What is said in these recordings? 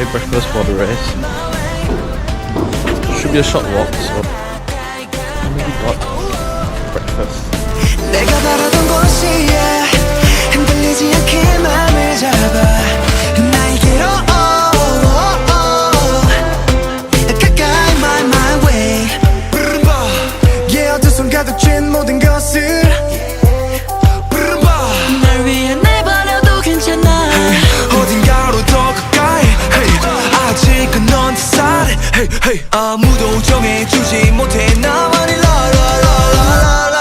early breakfast for the race. Should be a short walk, so maybe got breakfast. 내가 바라던 곳이야. 흔들리지 않게 맘을 잡아 나에게로 가까이 my way. Yeah, 어두 손 가득 쥔 모든 것을 날 위해 내버려도 괜찮아. 어딘가로 더 가까이 hey. 아직은 넌 살해 hey, hey. 아무도 정해주지 못해 나만이 라라라라라.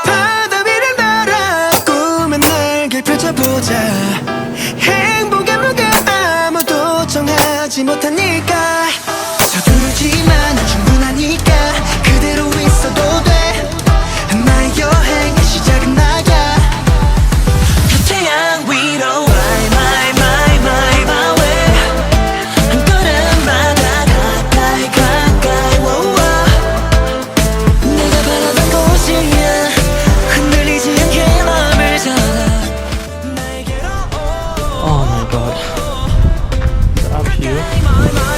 바다 위를 날아 꿈의 날개를 펼쳐보자. 행복의 무가 아무도 정하지 못하니까 서두르지만 충분하니까 그대로 있어도 돼. 나의 여행의 시작은 나야. 태양 위로 my way. 한 걸음마다 가까이 내가 바라던 곳이야. 흔들리지 않게 맘을 잡아 나에게로 Oh my god. Up here.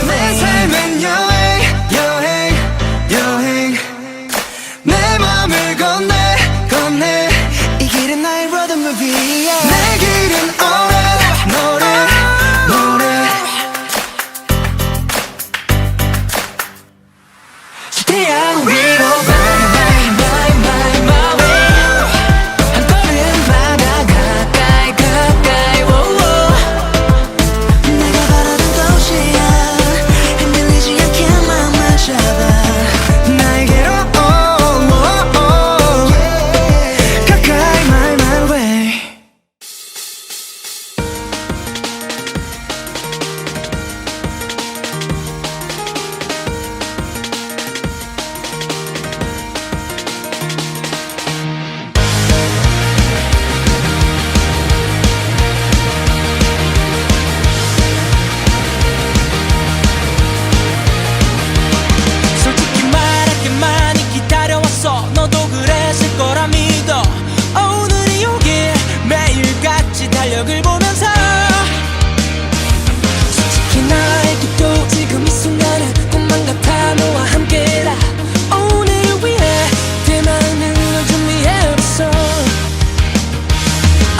내 삶은 여행 내 맘을 건네 이 길은 나의 road movie. 내 길은 노래 태양 위로 my way. 한 걸음마다 가까이 내가 바라던 곳이야. 흔들리지 않게 맘을 잡아 나에게로 가까이 my way. 솔직히 말할게 많이 기다려왔어. 너도 그랬을 거라 믿어. 오늘이 오길 매일같이 달력을 보면서 솔직히 나에게도 지금 이 순간은 꿈만 같아. 너와 함께라. 오늘을 위해 그 많은 걸 준비해봤어.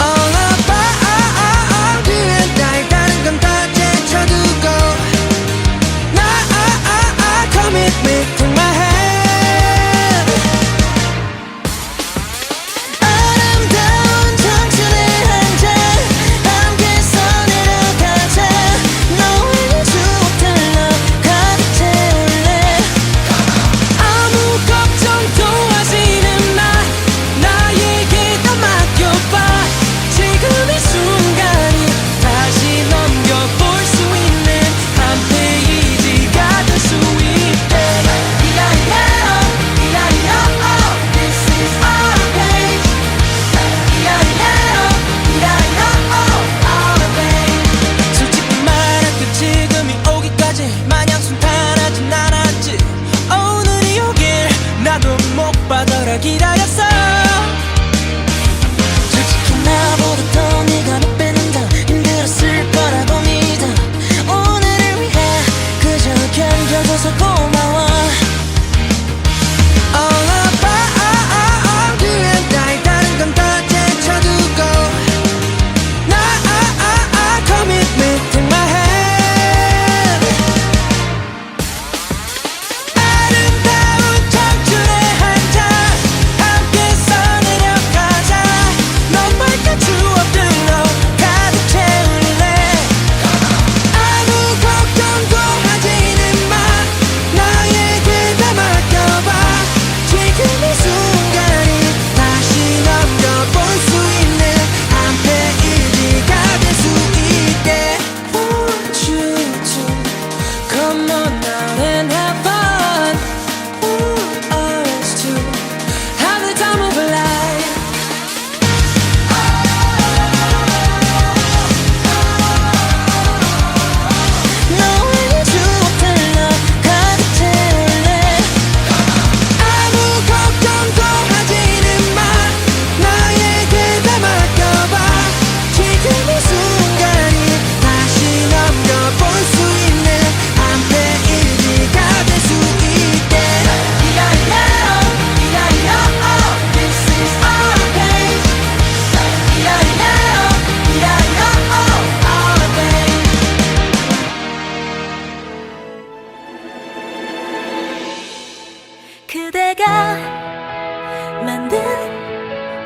All about 그래 나의 다른 건 다 제쳐두고 나 commit me to my hand. 아름다운 청춘의 한잔 함께서 내려가자. 너의 추억들로 가득 채울래. 아무 걱정도 하지는 마. 나에게 다 맡겨봐. 지금 이 순간이 다시 넘겨볼 수 있는 한 페이지가 될 수 있대. This is our page. Our page. 솔직히 말할게 지금이 오기까지 마냥 순탄하진 않았지. 오늘이 오길 나도 못 받아라 기다렸어. 솔직히 나보다 더 네가 몇 배는 더 힘들었을 거라고 믿어. 오늘을 위해 그저 견뎌줘서 고마워. All about 그래 나의 다른 건 다 제쳐두고 나 commit me to my hand. 아름다운 청춘의 한잔 함께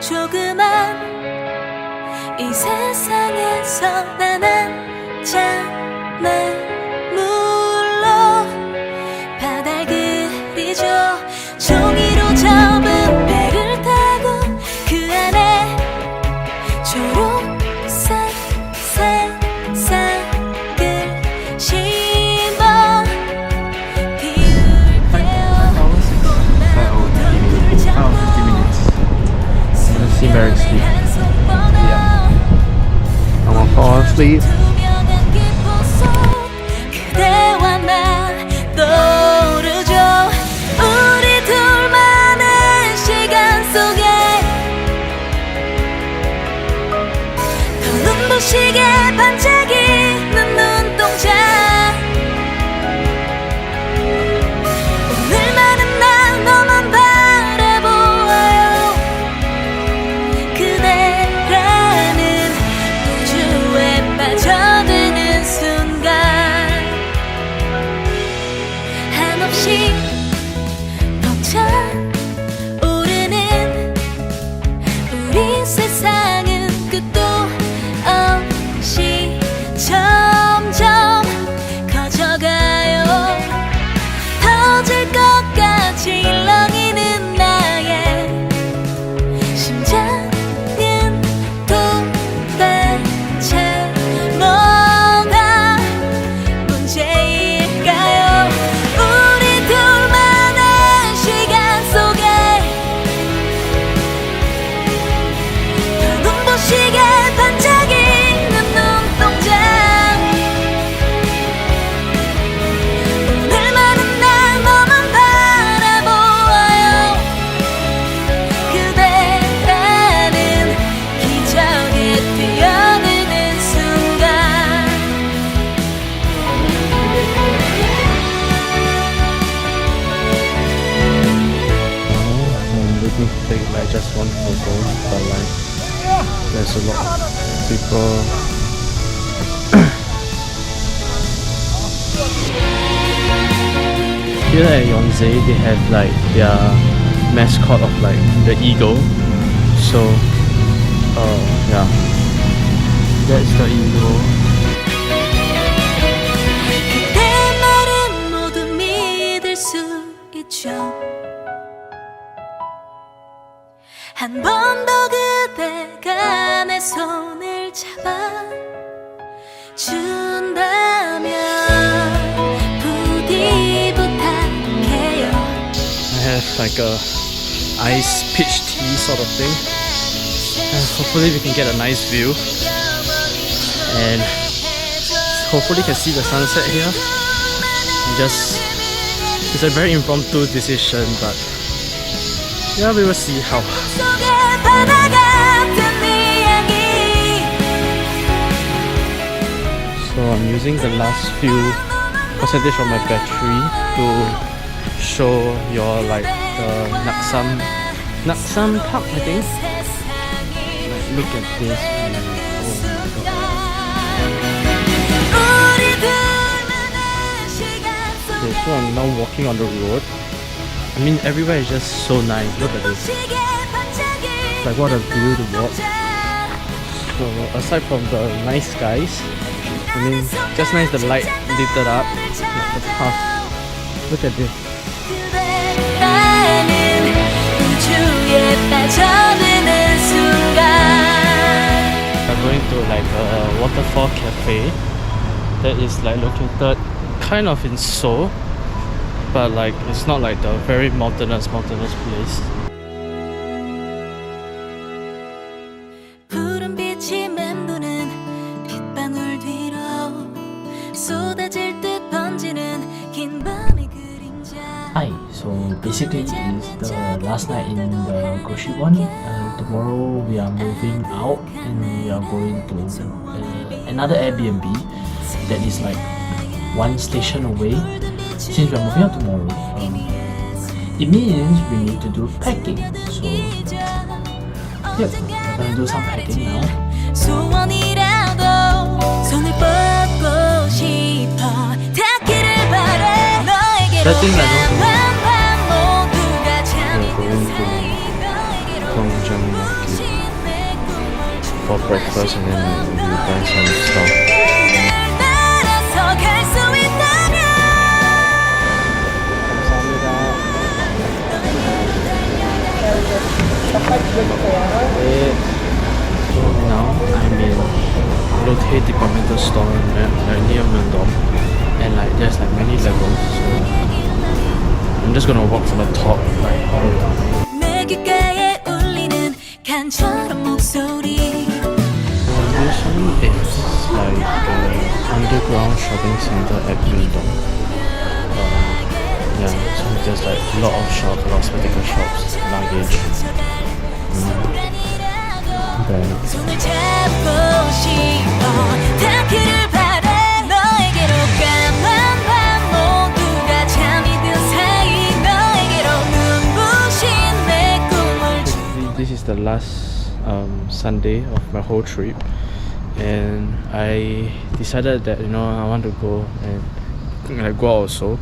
조그만 이 세상에서 난 한참만 물러 바다를 그리죠. 종이로 접은 배를 타고 그 안에 초록색 새싹을 심어 비울 때요. 50 minutes. I see Mary sleep. Yeah. I'm gonna fall asleep. 투명한 기포 속 그대와만 떠오르죠. 우리 둘만의 시간 속에 더 눈부시게 반짝이는 눈동자. 오늘만은 난 너만 바라보아요. 그대라는 우주에 빠져드는 순간 한없이 벅차오르는 우리 세상은 끝도 없이 점점 커져가요. 터질 것 같이 일렁이는 나의 심장은 도대체 뭐가 문제일까요? 우리 둘만의 시간 속에 더 눈부시게 반짝이는 눈동자. 오늘만은 난 너만 바라보아요. 그대라는 기적에 뛰어드는 순간. I'm looking to take like just one photo, but like there's a lot of people. Here at Yonsei, they have like their mascot of like the eagle. So, yeah, that's the eagle. 그대 말은 모두 믿을 수 있죠. 한 번 더 그대가 내 손을 잡아 준다면 부디 부탁해요. I have like a ice peach tea sort of thing. Hopefully we can get a nice view, and hopefully can see the sunset here. It's a very impromptu decision, but yeah, we will see how. 속에 바다 같은 이야기. So I'm using the last few percentage of my battery to show your like the Naksam Park, I think. Like, look at this view. Oh my god. Okay, so I'm now walking on the road. I mean, everywhere is just so nice. Look at this. Like, what a view to walk. So aside from the nice skies, I mean, just nice the light lit it up, like the path. Look at this. We're going to like a waterfall cafe that is like located kind of in Seoul, but like it's not like the very mountainous place. 푸른 빛이 맴도는 빗방울 뒤로 쏟아질 듯 번지는 긴 밤의 그림자. Hi, so basically it's the last night in the grocery one. Tomorrow we are moving out and we are going to another Airbnb that is like one station away. Since we are moving out tomorrow, it means we need to do packing. So yep, we're gonna do some packing now. 소원이라도 손을 뻗고 싶어 닿기를 바래 너에게로 That thing I don't know. 향한 모두가 잠이 든 We're going 사이 너에게로 Gyeonggang Market. for breakfast and then we buy some stuff. So now I'm in Lotte departmental store near Myeongdong, and like there's like many levels, so I'm just gonna walk from the top like all the way. Usually it's like underground shopping center at Myeongdong. Yeah, so there's like a lot of shops, a lot of spectacle shops, luggage. Bags. This is the last Sunday of my whole trip, and I decided that I want to go and like go out also.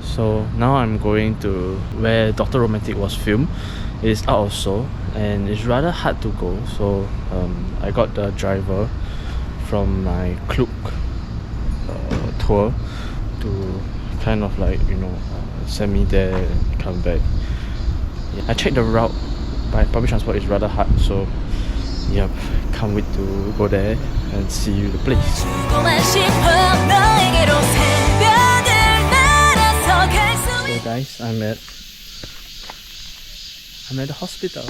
So now I'm going to where Dr. Romantic was filmed. It is out also, and it's rather hard to go. So I got the driver from my Klook tour to kind of like send me there and come back. Yeah, I checked the route by public transport is rather hard, so yep, can't wait to go there and see the place. So guys, I'm at the hospital.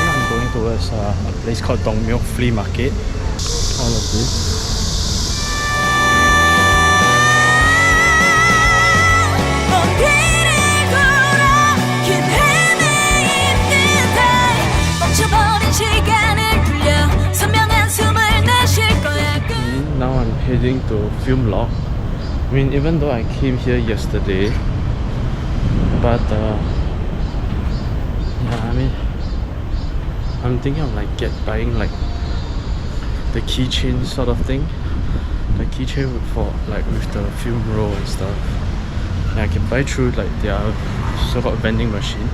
I'm going towards a place called Dongmyeok Flea Market. All of this. Now I'm heading to film log. I mean, even though I came here yesterday, but yeah, I mean, I'm thinking of like buying like the keychain sort of thing, the keychain for like with the film roll and stuff. And I can buy through like their so-called vending machine.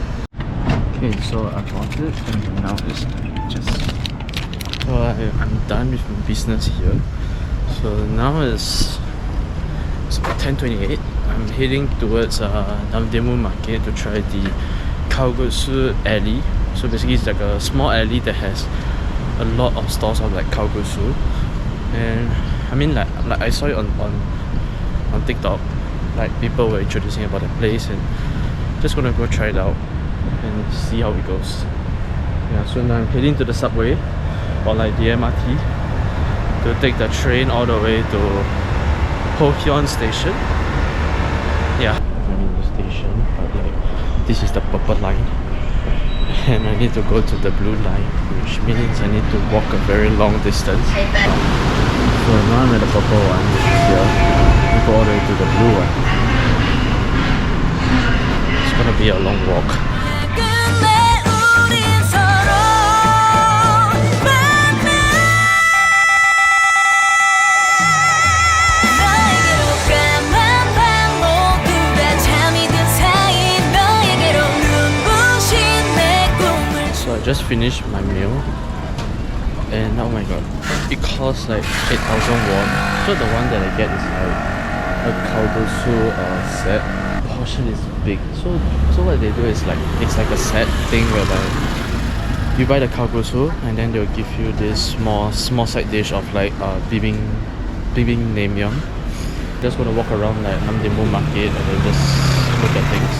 Okay, so I bought it, and now it's just so I'm done with my business here. So now it's 10:28. I'm heading towards Namdaemun Market to try the Kalguksu alley. So basically it's like a small alley that has a lot of stores of like Kalguksu. And I mean like I saw it on TikTok. Like people were introducing about the place, and just gonna go try it out and see how it goes. Yeah, so now I'm heading to the subway or like the MRT to take the train all the way to Pohyun station. Yeah, I'm in the station, but like this is the purple line and I need to go to the blue line, which means I need to walk a very long distance. So now I'm at the purple one, which is here. We go all the way to the blue one. It's gonna be a long walk. So I just finished my meal, and oh my god, it costs like 8,000 won. So the one that I get is like a kalguksu set. The portion is big. So what they do is like it's like a set thing whereby you buy the kalguksu and then they'll give you this small side dish of like bibimbap naengmyeon. Just gonna walk around like Namdaemun Market and then just look at things.